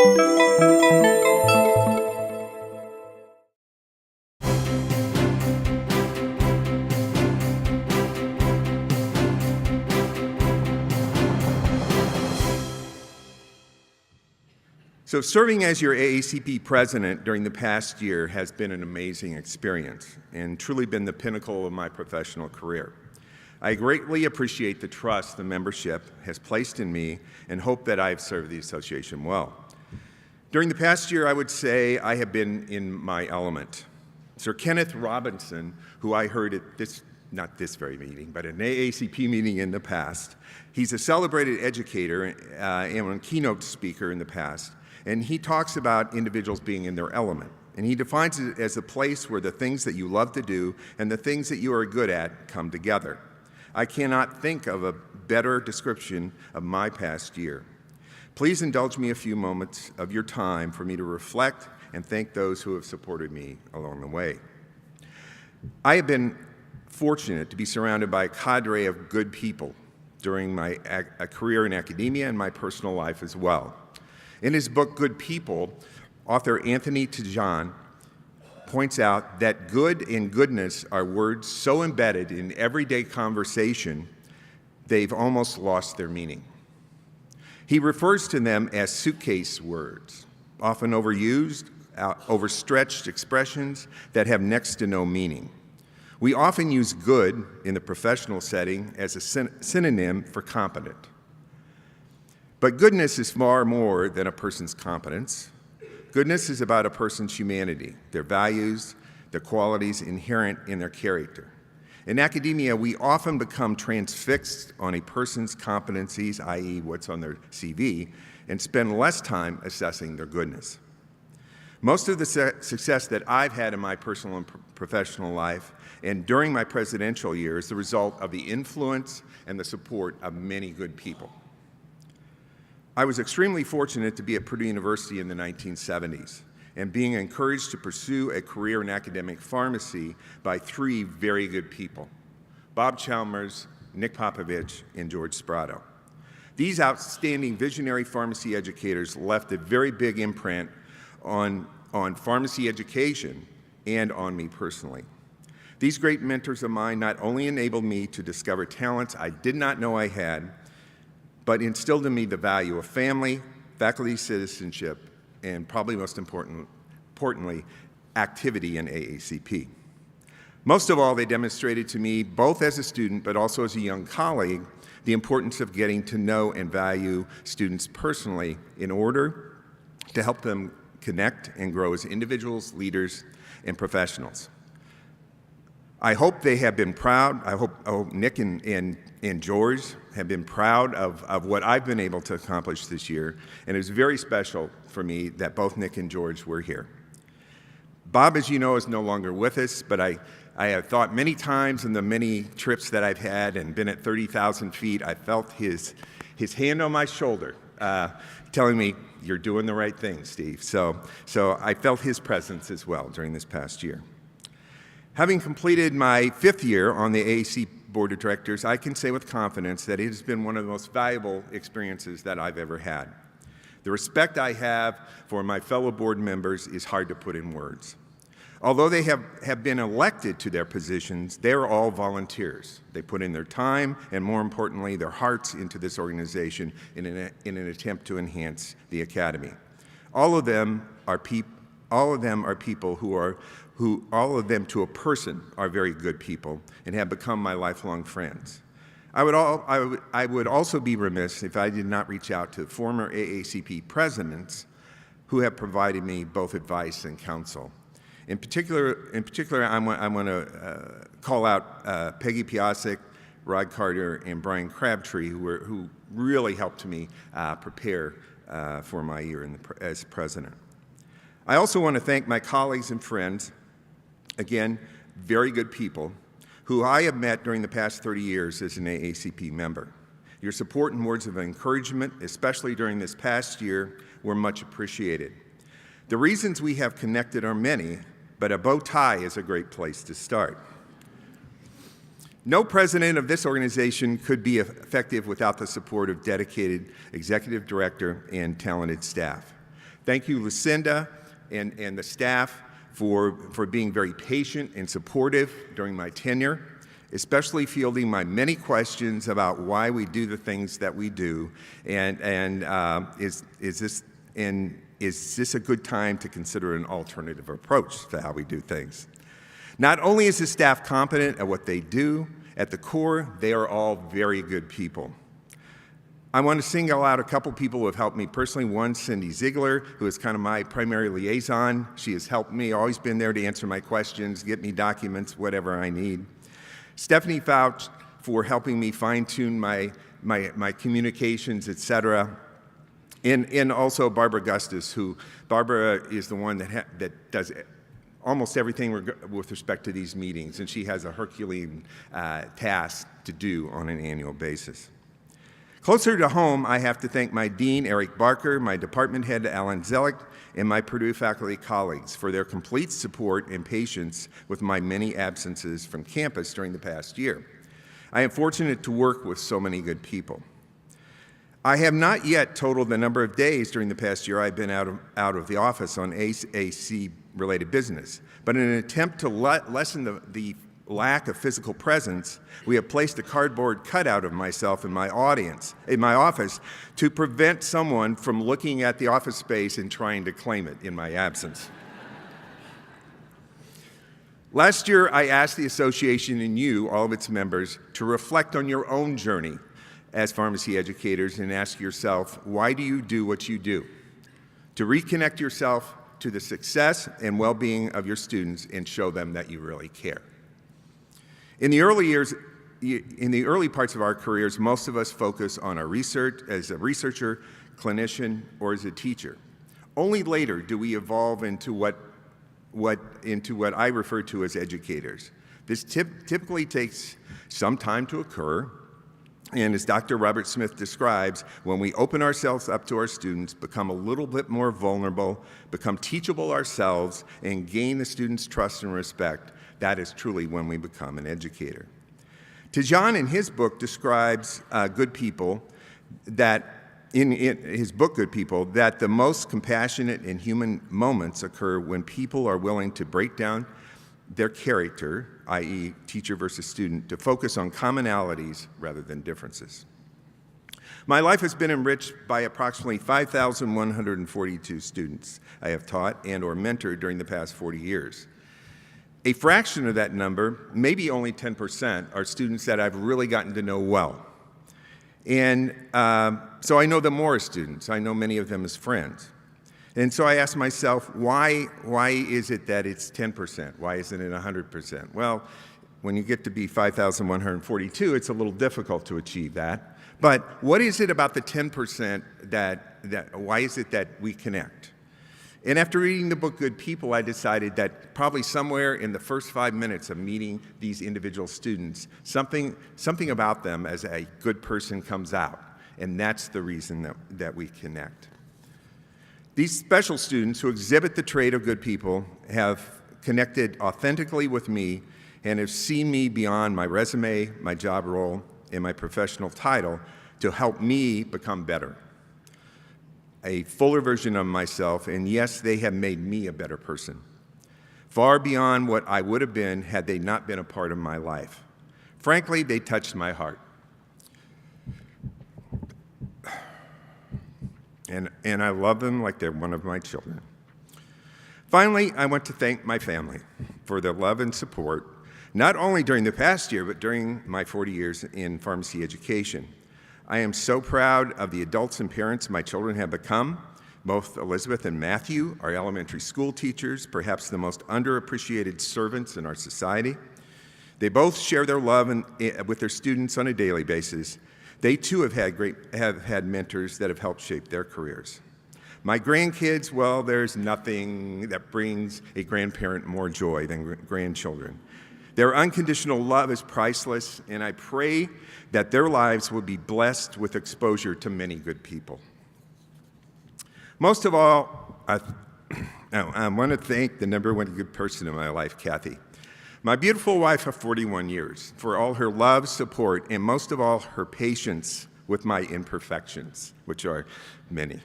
So serving as your AACP president during the past year has been an amazing experience and truly been the pinnacle of my professional career. I greatly appreciate the trust the membership has placed in me and hope that I have served the association well. During the past year, I would say I have been in my element. Sir Kenneth Robinson, who I heard at not this very meeting, but an AACP meeting in the past, he's a celebrated educator and a keynote speaker in the past. And he talks about individuals being in their element. And he defines it as a place where the things that you love to do and the things that you are good at come together. I cannot think of a better description of my past year. Please indulge me a few moments of your time for me to reflect and thank those who have supported me along the way. I have been fortunate to be surrounded by a cadre of good people during my career in academia and my personal life as well. In his book, Good People, author Anthony Tijan points out that good and goodness are words so embedded in everyday conversation, they've almost lost their meaning. He refers to them as suitcase words, often overused, overstretched expressions that have next to no meaning. We often use good in the professional setting as a synonym for competent. But goodness is far more than a person's competence. Goodness is about a person's humanity, their values, the qualities inherent in their character. In academia, we often become transfixed on a person's competencies, i.e. what's on their CV, and spend less time assessing their goodness. Most of the success that I've had in my personal and professional life and during my presidential year is the result of the influence and the support of many good people. I was extremely fortunate to be at Purdue University in the 1970s and being encouraged to pursue a career in academic pharmacy by three very good people, Bob Chalmers, Nick Popovich, and George Sprato. These outstanding visionary pharmacy educators left a very big imprint on pharmacy education and on me personally. These great mentors of mine not only enabled me to discover talents I did not know I had, but instilled in me the value of family, faculty citizenship, and probably most importantly, activity in AACP. Most of all, they demonstrated to me, both as a student but also as a young colleague, the importance of getting to know and value students personally in order to help them connect and grow as individuals, leaders, and professionals. I hope they have been proud. I hope Nick and George have been proud of what I've been able to accomplish this year, and it was very special for me that both Nick and George were here. Bob, as you know, is no longer with us, but I have thought many times in the many trips that I've had and been at 30,000 feet, I felt his hand on my shoulder telling me, "You're doing the right thing, Steve." So I felt his presence as well during this past year. Having completed my 5th year on the AAC Board of Directors, I can say with confidence that it has been one of the most valuable experiences that I've ever had. The respect I have for my fellow board members is hard to put in words. Although they have been elected to their positions, they are all volunteers. They put in their time and, more importantly, their hearts into this organization in an attempt to enhance the Academy. All of them are people who all of them to a person are very good people and have become my lifelong friends. I would also be remiss if I did not reach out to former AACP presidents who have provided me both advice and counsel. In particular, I want to call out Peggy Piasek, Rod Carter, and Brian Crabtree, who really helped me prepare for my year as president. I also want to thank my colleagues and friends, again, very good people, who I have met during the past 30 years as an AACP member. Your support and words of encouragement, especially during this past year, were much appreciated. The reasons we have connected are many, but a bow tie is a great place to start. No president of this organization could be effective without the support of dedicated executive director and talented staff. Thank you, Lucinda and the staff for being very patient and supportive during my tenure, especially fielding my many questions about why we do the things that we do, and is this a good time to consider an alternative approach to how we do things? Not only is the staff competent at what they do, at the core, they are all very good people. I want to single out a couple people who have helped me personally. One, Cindy Ziegler, who is kind of my primary liaison. She has helped me, always been there to answer my questions, get me documents, whatever I need. Stephanie Fouch for helping me fine-tune my communications, et cetera. And also Barbara Gustus, Barbara is the one that does almost everything with respect to these meetings, and she has a Herculean task to do on an annual basis. Closer to home, I have to thank my dean, Eric Barker, my department head, Alan Zellick, and my Purdue faculty colleagues for their complete support and patience with my many absences from campus during the past year. I am fortunate to work with so many good people. I have not yet totaled the number of days during the past year I've been out of the office on AAC-related business, but in an attempt to lessen the lack of physical presence, we have placed a cardboard cutout of myself in my office to prevent someone from looking at the office space and trying to claim it in my absence. Last year, I asked the association and you, all of its members, to reflect on your own journey as pharmacy educators and ask yourself, why do you do what you do? To reconnect yourself to the success and well-being of your students and show them that you really care. In the early parts of our careers, most of us focus on our research as a researcher, clinician, or as a teacher. Only later do we evolve into what I refer to as educators. This typically takes some time to occur, and as Dr. Robert Smith describes, when we open ourselves up to our students, become a little bit more vulnerable, become teachable ourselves, and gain the students' trust and respect, that is truly when we become an educator. Tejan in his book describes good people that, in his book, Good People, that the most compassionate and human moments occur when people are willing to break down their character, i.e. teacher versus student, to focus on commonalities rather than differences. My life has been enriched by approximately 5,142 students I have taught and or mentored during the past 40 years. A fraction of that number, maybe only 10%, are students that I've really gotten to know well. And so I know them more as students. I know many of them as friends. And so I ask myself, why is it that it's 10%? Why isn't it 100%? Well, when you get to be 5,142, it's a little difficult to achieve that. But what is it about the 10% why is it that we connect? And after reading the book Good People, I decided that probably somewhere in the first 5 minutes of meeting these individual students, something about them as a good person comes out. And that's the reason that we connect. These special students who exhibit the trait of good people have connected authentically with me and have seen me beyond my resume, my job role, and my professional title to help me become better. A fuller version of myself, and yes, they have made me a better person, far beyond what I would have been had they not been a part of my life. Frankly, they touched my heart. And I love them like they're one of my children. Finally, I want to thank my family for their love and support, not only during the past year, but during my 40 years in pharmacy education. I am so proud of the adults and parents my children have become. Both Elizabeth and Matthew are elementary school teachers, perhaps the most underappreciated servants in our society. They both share their love with their students on a daily basis. They too have had mentors that have helped shape their careers. My grandkids, well, there's nothing that brings a grandparent more joy than grandchildren. Their unconditional love is priceless, and I pray that their lives will be blessed with exposure to many good people. Most of all, I want to thank the number one good person in my life, Kathy, my beautiful wife of 41 years, for all her love, support, and most of all, her patience with my imperfections, which are many.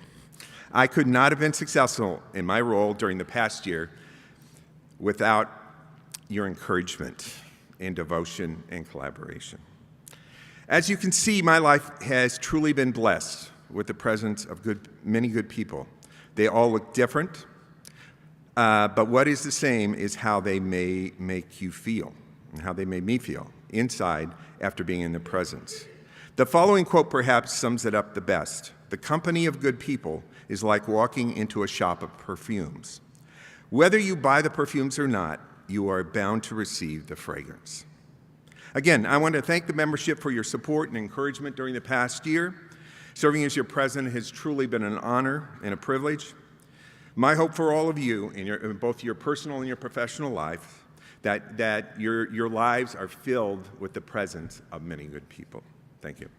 I could not have been successful in my role during the past year without your encouragement and devotion and collaboration. As you can see, my life has truly been blessed with the presence of many good people. They all look different, but what is the same is how they may make you feel, and how they made me feel inside after being in the presence. The following quote perhaps sums it up the best. The company of good people is like walking into a shop of perfumes. Whether you buy the perfumes or not, you are bound to receive the fragrance. Again, I want to thank the membership for your support and encouragement during the past year. Serving as your president has truly been an honor and a privilege. My hope for all of you, in both your personal and your professional life, that your lives are filled with the presence of many good people. Thank you.